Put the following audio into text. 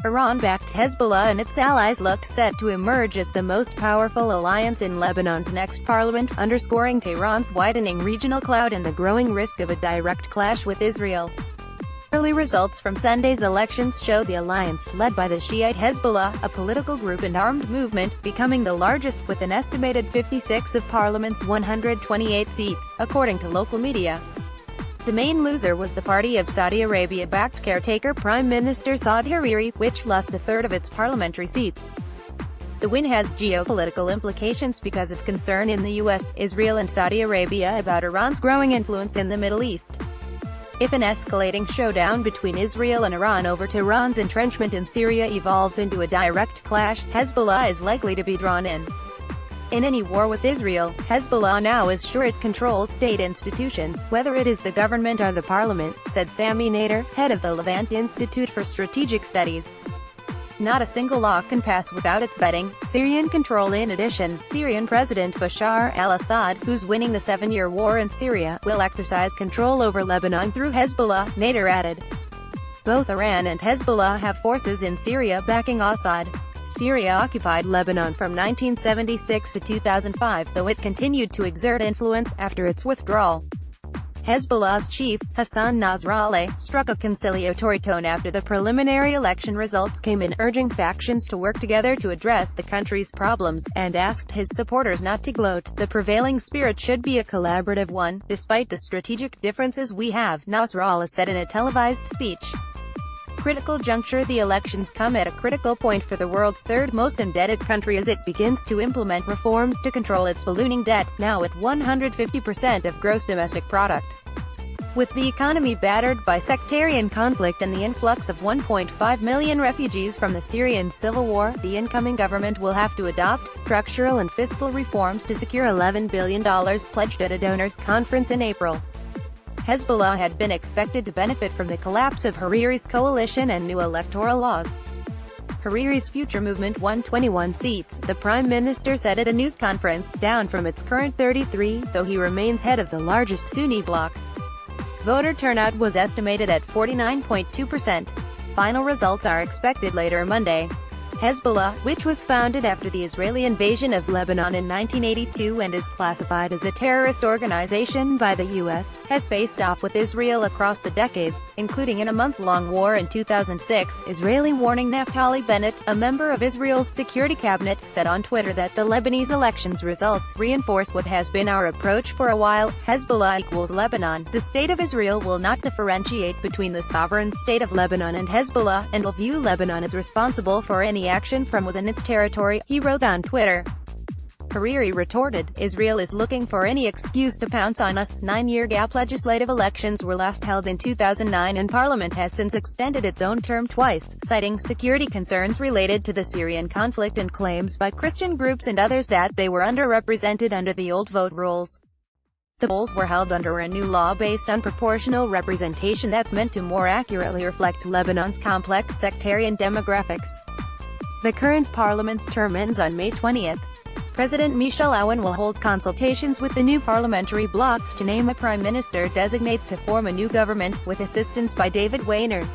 Iran-backed Hezbollah and its allies looked set to emerge as the most powerful alliance in Lebanon's next parliament, underscoring Tehran's widening regional clout and the growing risk of a direct clash with Israel. Early results from Sunday's elections show the alliance, led by the Shiite Hezbollah, a political group and armed movement, becoming the largest, with an estimated 56 of parliament's 128 seats, according to local media. The main loser was the party of Saudi Arabia-backed caretaker Prime Minister Saad Hariri, which lost a third of its parliamentary seats. The win has geopolitical implications because of concern in the US, Israel and Saudi Arabia about Iran's growing influence in the Middle East. If an escalating showdown between Israel and Iran over Tehran's entrenchment in Syria evolves into a direct clash, Hezbollah is likely to be drawn in. In any war with Israel, Hezbollah now is sure it controls state institutions, whether it is the government or the parliament, said Sami Nader, head of the Levant Institute for Strategic Studies. Not a single law can pass without its vetting. Syrian control. In addition, Syrian President Bashar al-Assad, who's winning the 7-year war in Syria, will exercise control over Lebanon through Hezbollah, Nader added. Both Iran and Hezbollah have forces in Syria backing Assad. Syria occupied Lebanon from 1976 to 2005, though it continued to exert influence after its withdrawal. Hezbollah's chief, Hassan Nasrallah, struck a conciliatory tone after the preliminary election results came in, urging factions to work together to address the country's problems, and asked his supporters not to gloat. The prevailing spirit should be a collaborative one, despite the strategic differences we have, Nasrallah said in a televised speech. Critical juncture. The elections come at a critical point for the world's third most indebted country as it begins to implement reforms to control its ballooning debt, now at 150% of gross domestic product. With the economy battered by sectarian conflict and the influx of 1.5 million refugees from the Syrian civil war, the incoming government will have to adopt structural and fiscal reforms to secure $11 billion pledged at a donors' conference in April. Hezbollah had been expected to benefit from the collapse of Hariri's coalition and new electoral laws. Hariri's future movement won 21 seats, the prime minister said at a news conference, down from its current 33, though he remains head of the largest Sunni bloc. Voter turnout was estimated at 49.2%. Final results are expected later Monday. Hezbollah, which was founded after the Israeli invasion of Lebanon in 1982 and is classified as a terrorist organization by the U.S., has faced off with Israel across the decades, including in a month-long war in 2006. Israeli warning. Naftali Bennett, a member of Israel's security cabinet, said on Twitter that the Lebanese elections results reinforce what has been our approach for a while: Hezbollah equals Lebanon. The state of Israel will not differentiate between the sovereign state of Lebanon and Hezbollah, and will view Lebanon as responsible for any action from within its territory, he wrote on Twitter. Hariri retorted, Israel is looking for any excuse to pounce on us. 9-year gap. Legislative elections were last held in 2009 and Parliament has since extended its own term twice, citing security concerns related to the Syrian conflict and claims by Christian groups and others that they were underrepresented under the old vote rules. The polls were held under a new law based on proportional representation that's meant to more accurately reflect Lebanon's complex sectarian demographics. The current parliament's term ends on May 20th. President Michel Aoun will hold consultations with the new parliamentary blocs to name a prime minister designate to form a new government, with assistance by David Wayner.